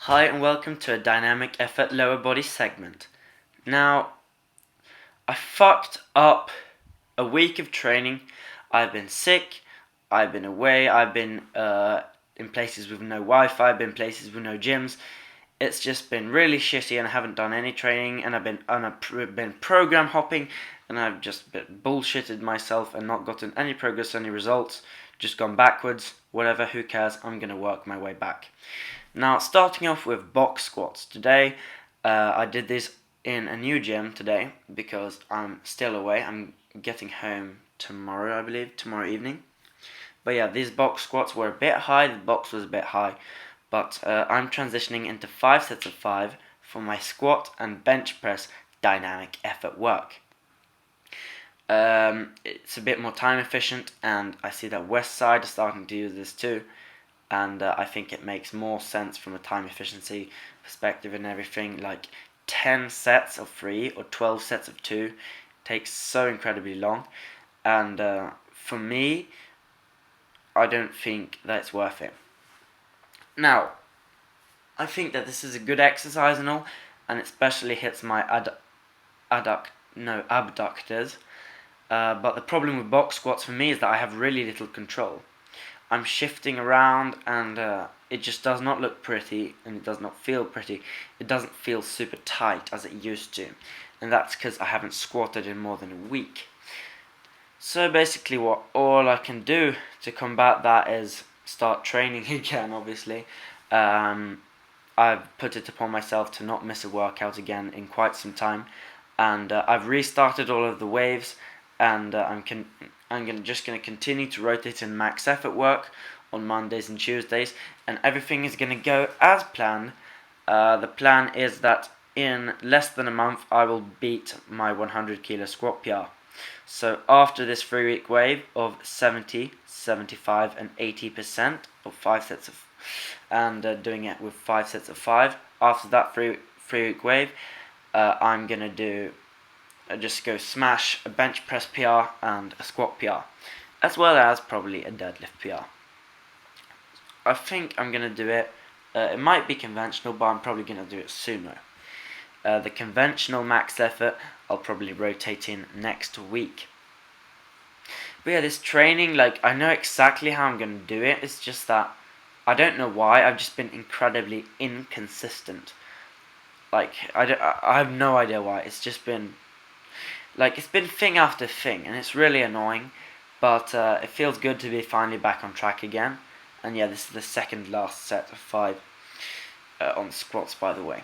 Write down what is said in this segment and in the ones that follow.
Hi and welcome to a dynamic effort lower body segment. Now, I fucked up a week of training. I've been sick, I've been away, I've been in places with no Wi-Fi, I've been places with no gyms. It's just been really shitty and I haven't done any training and I've been program hopping and I've just been bullshitted myself and not gotten any progress, any results, just gone backwards, whatever, who cares, I'm going to work my way back. Now, starting off with box squats. Today, I did this in a new gym today because I'm still away. I'm getting home tomorrow, I believe, tomorrow evening. But yeah, these box squats were a bit high. The box was a bit high. But I'm transitioning into 5 sets of 5 for my squat and bench press dynamic effort work. It's a bit more time efficient, and I see that Westside is starting to use this too. And I think it makes more sense from a time efficiency perspective and everything. Like 10 sets of 3 or 12 sets of 2 takes so incredibly long, and for me, I don't think that's worth it. Now, I think that this is a good exercise and all, and it especially hits my abductors. But the problem with box squats for me is that I have really little control. I'm shifting around and it just does not look pretty and it does not feel pretty. It doesn't feel super tight as it used to, and that's because I haven't squatted in more than a week. So basically all I can do to combat that is start training again, obviously. I've put it upon myself to not miss a workout again in quite some time, and I've restarted all of the waves, and I'm just going to continue to rotate in max effort work on Mondays and Tuesdays, and everything is going to go as planned. The plan is that in less than a month I will beat my 100 kilo squat PR. So after this 3-week wave of 70, 75 and 80% of 5 sets of, and doing it with 5 sets of 5, after that 3-week wave, I'm going to do just go smash a bench press PR and a squat PR, as well as probably a deadlift PR. I think I'm going to do it, it might be conventional, but I'm probably going to do it sumo. The conventional max effort I'll probably rotate in next week. But yeah, this training, like, I know exactly how I'm going to do it, it's just that I don't know why, I've just been incredibly inconsistent. Like, I have no idea why, it's just been like, it's been thing after thing, and it's really annoying, but it feels good to be finally back on track again. And yeah, this is the second last set of 5 on the squats, by the way.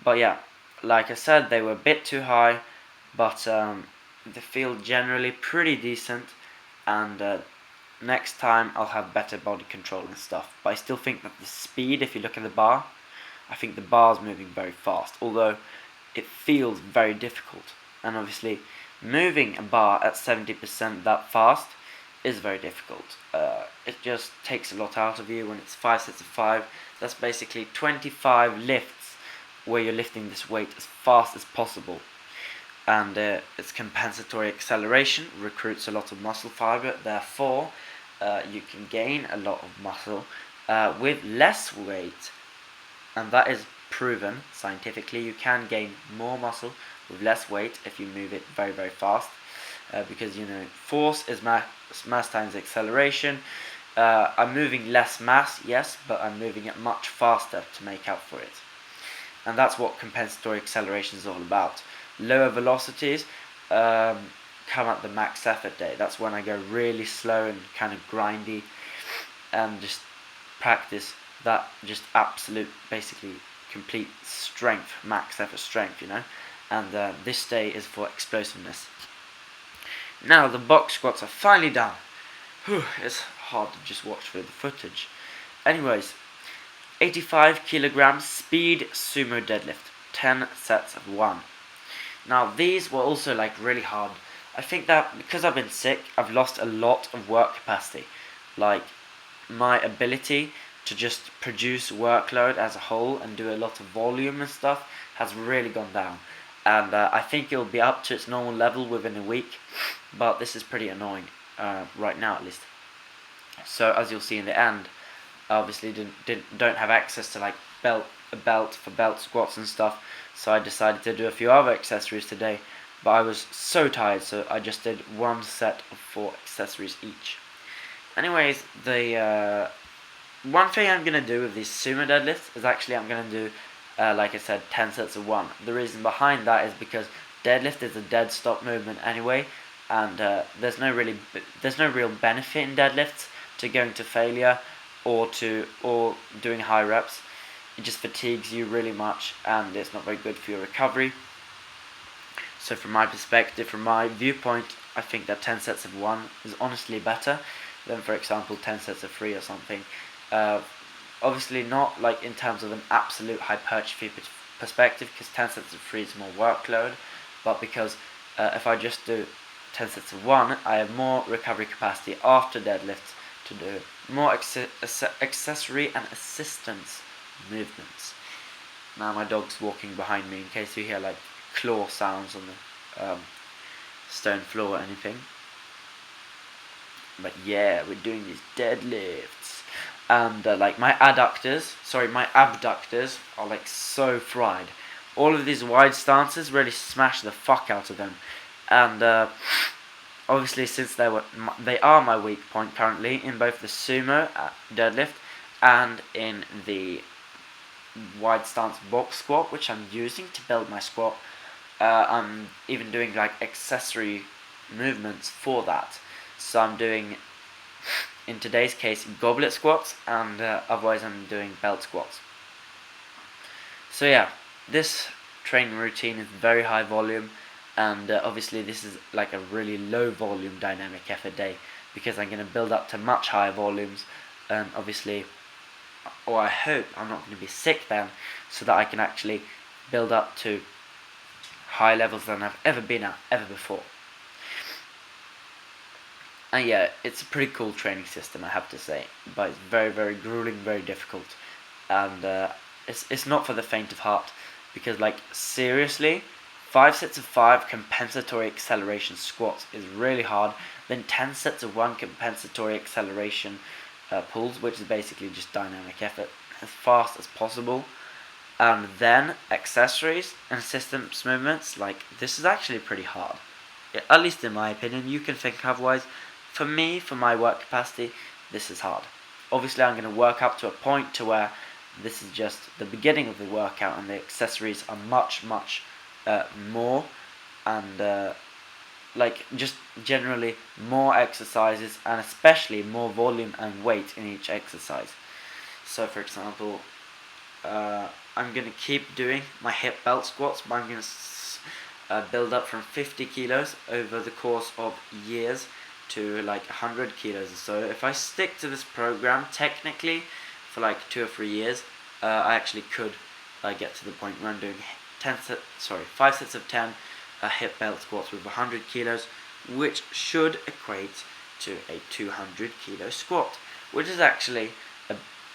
But yeah, like I said, they were a bit too high, but they feel generally pretty decent, and next time I'll have better body control and stuff. But I still think that the speed, if you look at the bar, I think the bar's moving very fast, although it feels very difficult. And obviously, moving a bar at 70% that fast is very difficult. It just takes a lot out of you when it's 5 sets of 5. That's basically 25 lifts where you're lifting this weight as fast as possible. And its compensatory acceleration recruits a lot of muscle fiber, therefore you can gain a lot of muscle with less weight, and that is proven scientifically. You can gain more muscle with less weight if you move it very, very fast, because force is mass times acceleration. I'm moving less mass, yes, but I'm moving it much faster to make up for it, and that's what compensatory acceleration is all about. Lower velocities come at the max effort day. That's when I go really slow and kind of grindy and just practice that just absolute, basically complete strength, max effort strength, and this day is for explosiveness. Now the box squats are finally done. Whew, it's hard to just watch through the footage. Anyways, 85 kilograms speed sumo deadlift, 10 sets of 1. Now these were also like really hard. I think that because I've been sick, I've lost a lot of work capacity. Like, my ability to just produce workload as a whole and do a lot of volume and stuff has really gone down, and I think it'll be up to its normal level within a week, but this is pretty annoying right now, at least. So as you'll see in the end, I obviously don't have access to like a belt for belt squats and stuff. So I decided to do a few other accessories today, but I was so tired, so I just did one set of 4 accessories each. Anyways, the one thing I'm gonna do with these sumo deadlifts is actually I'm gonna do, like I said, 10 sets of 1. The reason behind that is because deadlift is a dead stop movement anyway, and there's no real benefit in deadlifts to going to failure or doing high reps. It just fatigues you really much, and it's not very good for your recovery. So from my perspective, from my viewpoint, I think that 10 sets of 1 is honestly better than, for example, 10 sets of 3 or something. Obviously not like in terms of an absolute hypertrophy perspective, because 10 sets of 3 is more workload, but because if I just do 10 sets of 1, I have more recovery capacity after deadlifts to do more accessory and assistance movements. Now my dog's walking behind me in case you hear like claw sounds on the stone floor or anything. But yeah, we're doing these deadlifts, and like my abductors are like so fried. All of these wide stances really smash the fuck out of them, and obviously since they are my weak point currently in both the sumo deadlift and in the wide stance box squat, which I'm using to build my squat. I'm even doing like accessory movements for that. So I'm doing, in today's case, goblet squats, and otherwise I'm doing belt squats. So yeah, this training routine is very high volume, and obviously this is like a really low volume dynamic effort day, because I'm going to build up to much higher volumes, and obviously, or I hope I'm not going to be sick then, so that I can actually build up to higher levels than I've ever been at ever before. And yeah, it's a pretty cool training system, I have to say, but it's very, very grueling, very difficult, and it's not for the faint of heart, because like seriously, 5 sets of 5 compensatory acceleration squats is really hard. Then 10 sets of 1 compensatory acceleration pulls, which is basically just dynamic effort as fast as possible. And then accessories and assistance movements, like this is actually pretty hard. At least in my opinion, you can think otherwise. For me, for my work capacity, this is hard. Obviously I'm going to work up to a point to where this is just the beginning of the workout, and the accessories are much more, and like just generally more exercises, and especially more volume and weight in each exercise. So for example, I'm going to keep doing my hip belt squats, but I'm going to build up from 50 kilos over the course of years to like 100 kilos or so. If I stick to this program technically for like 2 or 3 years, I actually could get to the point where I'm doing 5 sets of 10 hip belt squats with 100 kilos, which should equate to a 200 kilo squat, which is actually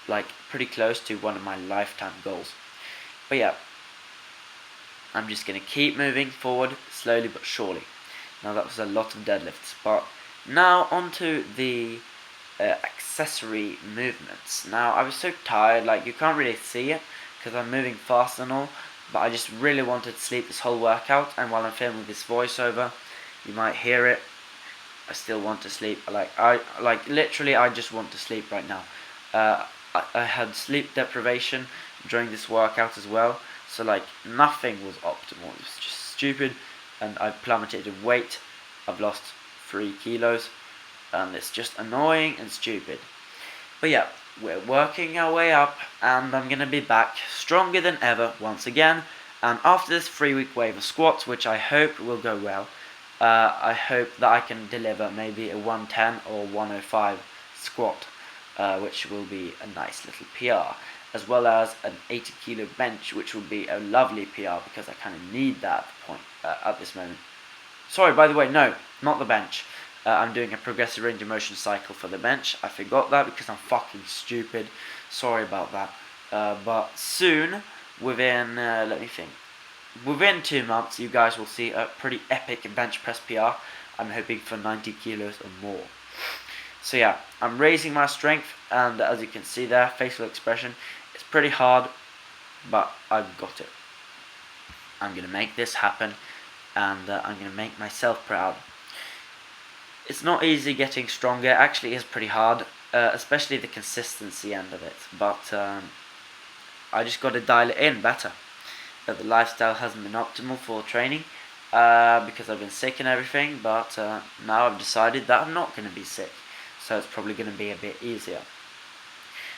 like pretty close to one of my lifetime goals. But yeah, I'm just going to keep moving forward slowly but surely. Now that was a lot of deadlifts, but now onto the accessory movements. Now I was so tired, like you can't really see it because I'm moving fast and all, but I just really wanted to sleep this whole workout, and while I'm filming this voiceover, you might hear it, I still want to sleep. Literally I just want to sleep right now. I had sleep deprivation during this workout as well, so like nothing was optimal. It was just stupid, and I plummeted in weight. I've lost 3 kilos, and it's just annoying and stupid. But yeah, we're working our way up, and I'm gonna be back stronger than ever once again. And after this 3-week wave of squats, which I hope will go well, I hope that I can deliver maybe a 110 or 105 squat, which will be a nice little PR, as well as an 80 kilo bench, which will be a lovely PR because I kind of need that at this moment. Sorry, by the way, no, not the bench. I'm doing a progressive range of motion cycle for the bench. I forgot that because I'm fucking stupid. Sorry about that. But soon, within, let me think, within 2 months, you guys will see a pretty epic bench press PR. I'm hoping for 90 kilos or more. So yeah, I'm raising my strength, and as you can see there, facial expression, it's pretty hard. but I've got it. I'm gonna make this happen, and I'm gonna make myself proud. It's not easy getting stronger. Actually, it's pretty hard, especially the consistency end of it. But I just got to dial it in better. The lifestyle hasn't been optimal for training because I've been sick and everything. But now I've decided that I'm not going to be sick, so it's probably going to be a bit easier.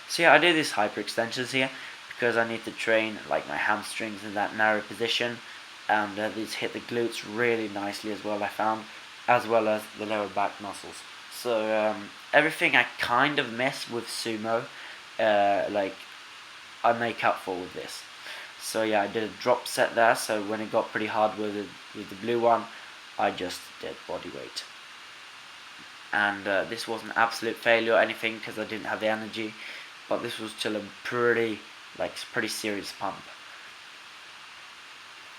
So yeah, I do these hyperextensions here because I need to train like my hamstrings in that narrow position, and these hit the glutes really nicely as well, I found, as well as the lower back muscles. So everything I kind of miss with sumo, like I make up for with this. So yeah, I did a drop set there, so when it got pretty hard with the blue one, I just did body weight. And this was an absolute failure or anything because I didn't have the energy, but this was still a pretty serious pump,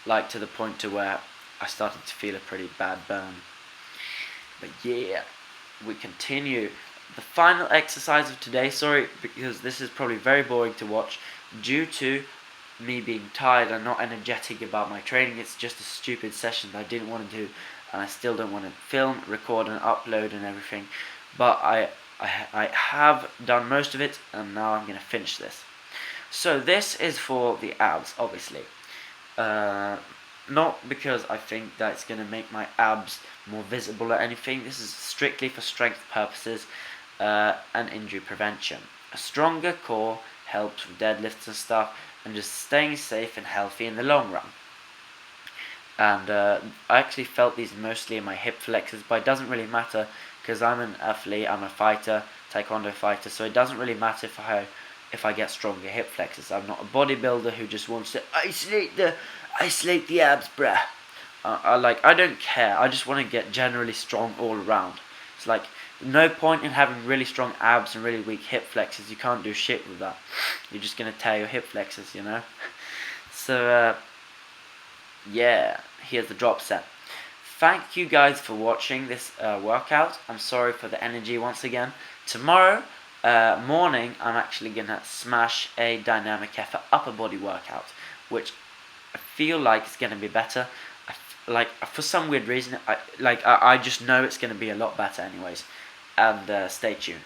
like to the point to where I started to feel a pretty bad burn. But yeah, we continue. The final exercise of today, sorry because this is probably very boring to watch due to me being tired and not energetic about my training. It's just a stupid session that I didn't want to do, and I still don't want to film, record and upload and everything, but I have done most of it, and now I'm going to finish this. So this is for the abs, obviously. Not because I think that it's going to make my abs more visible or anything. This is strictly for strength purposes and injury prevention. A stronger core helps with deadlifts and stuff, and just staying safe and healthy in the long run. And I actually felt these mostly in my hip flexors, but it doesn't really matter because I'm an athlete, I'm a fighter, taekwondo fighter, so it doesn't really matter if I get stronger hip flexors. I'm not a bodybuilder who just wants to isolate the abs, bruh. I don't care. I just want to get generally strong all around. It's like no point in having really strong abs and really weak hip flexors. You can't do shit with that. You're just gonna tear your hip flexors, you know. So yeah, here's the drop set. Thank you guys for watching this workout. I'm sorry for the energy once again. Tomorrow morning, I'm actually gonna smash a dynamic effort upper body workout, which I feel like it's gonna be better. For some weird reason, I just know it's gonna be a lot better, anyways. And stay tuned.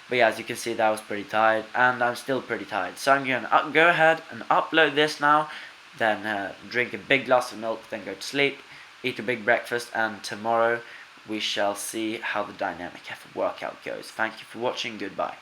But yeah, as you can see, that was pretty tired, and I'm still pretty tired. So I'm gonna go ahead and upload this now, then drink a big glass of milk, then go to sleep, eat a big breakfast, and tomorrow we shall see how the dynamic effort workout goes. Thank you for watching. Goodbye.